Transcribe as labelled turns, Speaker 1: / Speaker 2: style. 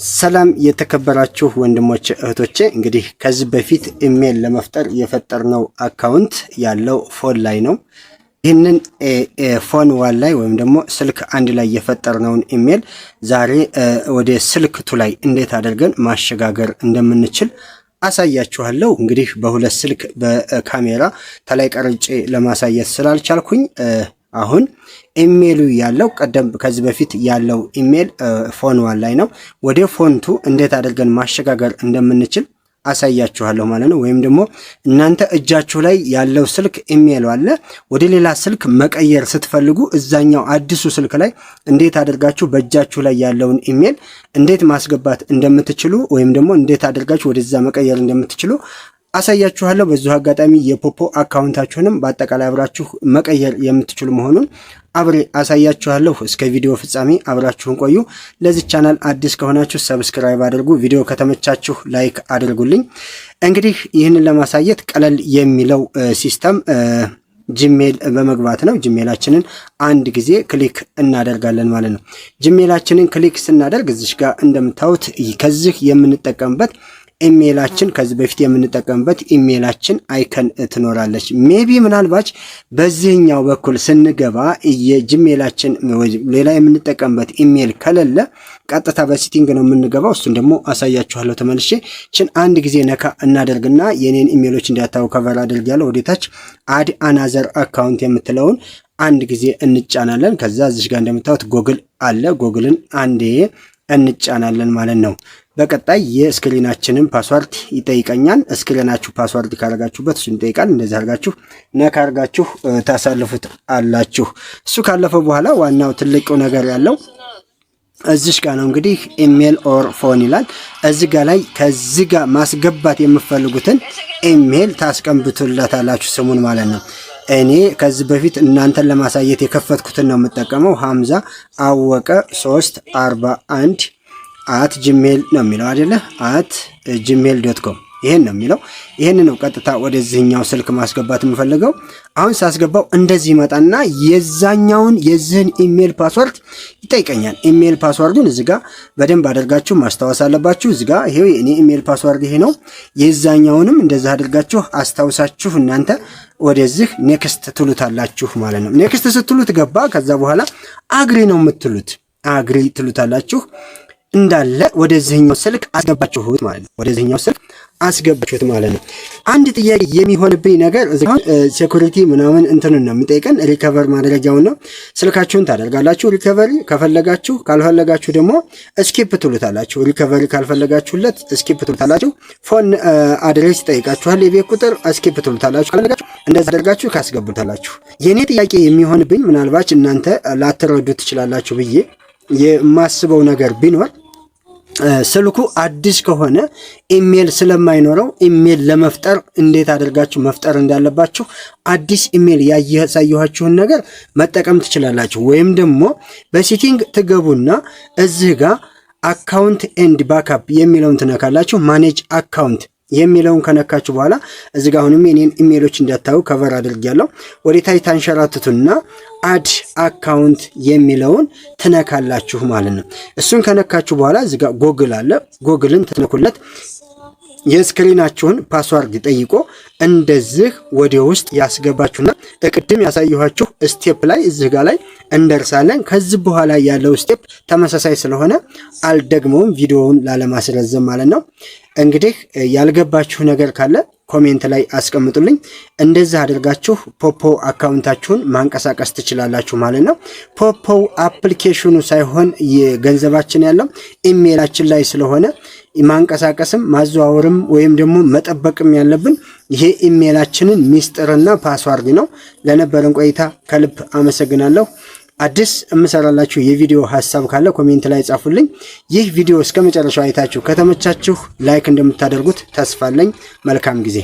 Speaker 1: ሰላም የተከበራችሁ ወንድሞቼ እህቶቼ እንግዲህ ከዚህ በፊት ኢሜል ለመፍጠር የፈጠርነው አካውንት ያለው ፎን ላይ ነው። ይህንን ፎን ዋን ላይ ወይም ደግሞ ስልክ አንድ ላይ የፈጠርነውን ኢሜል ዛሬ ወደ ስልክ ቱ ላይ እንዴት አድርገን ማሸጋገር እንደምንችል አሳያችኋለሁ። እንግዲህ በሁለት ስልክ በካሜራ ተላይ ቀርጬ ለማሳየት ስላልቻልኩኝ አሁን ኢሜሉ ያለው ቀደም ከዚህ በፊት ያለው ኢሜል ፎን ዋን ላይ ነው። ወደ ፎንቱ እንዴት አድርገን ማሸጋገር እንደምንችል አሳያችኋለሁ ማለት ነው። ወይም ደግሞ እናንተ እጃችሁ ላይ ያለው ስልክ ኢሜል አለ፣ ወደ ሌላ ስልክ መቀየር ስትፈልጉ እዛኛው አዲሱ ስልክ ላይ እንዴት አድርጋችሁ በእጃችሁ ላይ ያለውን ኢሜል እንዴት ማስገባት እንደምትችሉ ወይም ደግሞ እንዴት አድርጋችሁ ወደዛ መቀየር እንደምትችሉ አሳያችኋለሁ። በዚሁ አጋጣሚ የፖፖ አካውንታችሁንም በአጠቃላይ አብራችሁ መቀየር የምትችሉ መሆኑን አብሬ አሳያችኋለሁ። እስከ ቪዲዮ ፍጻሜ አብራችሁን ቆዩ። ለዚህ ቻናል አዲስ ከሆናችሁ ሰብስክራይብ አድርጉ። ቪዲዮ ከተመቻችሁ ላይክ አድርጉልኝ። እንግዲህ ይህንን ለማሳየት ቀለል የሚለው ሲስተም ጂሜል በመግባት ነው። ጂሜላችንን አንድ ጊዜ ክሊክ እናደርጋለን ማለት ነው። ጂሜላችንን ክሊክ ስናደርግ እዚህ ጋር እንደምታዩት ከዚህ የምንጠቀምበት ኢሜላችን ከዚህ በፊት የምንጠቀምበት ኢሜላችን አይከን ትኖራለች። ሜቢ ምናልባት በዚህኛው በኩል ስንገባ የጂሜላችን ሌላ የምንጠቀምበት ኢሜል ከሌለ ቀጥታ በሴቲንግ ነው የምንገባው። እሱን ደግሞ አሳያችኋለሁ ተመልሼ። ችን አንድ ጊዜ ነካ እናደርግና የኔን ኢሜሎች እንዲያታው ከቨር አድርጋለሁ። ወደታች አድ አናዘር አካውንት የምትለውን አንድ ጊዜ እንጫናለን። ከዛ እዚህ ጋር እንደምታዩት ጎግል አለ። ጎግልን አንዴ እንጫናለን ማለት ነው። በቀጣይ የስክሪናችንን ፓስወርድ ይጠይቀኛል። ስክሪናችሁ ፓስወርድ ካረጋችሁበት እሱን ይጠይቃል። እንደዚህ አርጋችሁ ነካ አርጋችሁ ታሳልፉት አላችሁ። እሱ ካለፈ በኋላ ዋናው ትልቁ ነገር ያለው እዚህ ጋር ነው። እንግዲህ ኢሜል ኦር ፎን ይላል። እዚህ ጋር ላይ ከዚህ ጋር ማስገባት የምትፈልጉትን ኢሜል ታስቀምጡላታላችሁ ስሙን ማለት ነው። እኔ ከዚህ በፊት እናንተን ለማሳየት የከፈትኩትን ነው የምጠቀመው። ሐምዛ አወቀ 341 @gmail ነው የሚለው አይደለ? @gmail.com ይሄን ነው የሚለው። ይሄን ነው ቀጥታ ወደዚህኛው ስልክ ማስገባት የምፈልገው። አሁን ሳስገባው እንደዚህ ይመጣና የዚህን ኢሜል ፓስወርድ ይጠይቀኛል። ኢሜል ፓስወርዱን እዚህ ጋር በደንብ አድርጋችሁ ማስታወስ አለባችሁ። እዚህ ጋር ይሄው የኔ ኢሜል ፓስወርድ ይሄ ነው። የዛኛውንም እንደዛ አድርጋችሁ አስታውሳችሁ እናንተ ወደዚህ ኔክስት ትሉታላችሁ ማለት ነው። ኔክስት ስትሉት ገባ። ከዛ በኋላ አግሪ ነው የምትሉት። አግሪ ትሉታላችሁ። እንዳለ ወደዚህኛው ስልክ አስገባችሁት ማለት ነው። ወደዚህኛው ስልክ አስገባችሁት ማለት ነው። አንድ ጥያቄ የሚሆንብኝ ነገር እዚህ ሴኩሪቲ ምናምን እንትንን ነው የሚጠይቀን። ሪከቨር ማድረጊያውን ነው። ስልካችሁን ታደርጋላችሁ ሪከቨሪ ከፈለጋችሁ፣ ካልፈለጋችሁ ደግሞ ስኪፕ ትሉታላችሁ። ሪከቨሪ ካልፈለጋችሁለት ስኪፕ ትሉታላችሁ። ፎን አድሬስ ይጠይቃችኋል፣ የቤት ቁጥር ስኪፕ ትሉታላችሁ። ካልፈለጋችሁ እንደዛ አድርጋችሁ ካስገቡታላችሁ። የኔ ጥያቄ የሚሆንብኝ ምናልባት እናንተ ላትረዱ ትችላላችሁ ብዬ የማስበው ነገር ቢኖር ስልኩ አዲስ ከሆነ ኢሜል ስለማይኖረው ኢሜል ለመፍጠር እንዴት አድርጋችሁ መፍጠር እንዳለባችሁ አዲስ ኢሜል ያሳየኋችሁን ነገር መጠቀም ትችላላችሁ። ወይም ደግሞ በሴቲንግ ትገቡና እዚህ ጋር አካውንት ኤንድ ባክአፕ የሚለውን ትነካላችሁ። ማኔጅ አካውንት የሚለውን ከነካችሁ በኋላ እዚህ ጋር አሁንም የኔን ኢሜሎች እንዳታዩ ከቨር አድርጌያለሁ። ወደ ታች ታንሸራትቱና አድ አካውንት የሚለውን ትነካላችሁ ማለት ነው። እሱን ከነካችሁ በኋላ እዚህ ጋር ጎግል አለ። ጎግልን ትነኩለት። የስክሪናችሁን ፓስወርድ ጠይቆ እንደዚህ ወደ ውስጥ ያስገባችሁና እቅድም ያሳየኋችሁ ስቴፕ ላይ እዚህ ጋር ላይ እንደርሳለን። ከዚህ በኋላ ያለው ስቴፕ ተመሳሳይ ስለሆነ አልደግመውም ቪዲዮውን ላለማስረዘም ማለት ነው። እንግዲህ ያልገባችሁ ነገር ካለ ኮሜንት ላይ አስቀምጡልኝ። እንደዛ አድርጋችሁ ፖፖ አካውንታችሁን ማንቀሳቀስ ትችላላችሁ ማለት ነው። ፖፖ አፕሊኬሽኑ ሳይሆን የገንዘባችን ያለው ኢሜላችን ላይ ስለሆነ ማንቀሳቀስም ማዘዋወርም ወይም ደግሞ መጠበቅም ያለብን ይሄ ኢሜላችንን ሚስጥርና ፓስዋርድ ነው። ለነበረን ቆይታ ከልብ አመሰግናለሁ። አዲስ እምሰራላችሁ የቪዲዮ ሐሳብ ካለ ኮሜንት ላይ ጻፉልኝ። ይህ ቪዲዮ እስከ መጨረሻው አይታችሁ ከተመቻችሁ ላይክ እንደምታደርጉት ተስፋ አለኝ። መልካም ጊዜ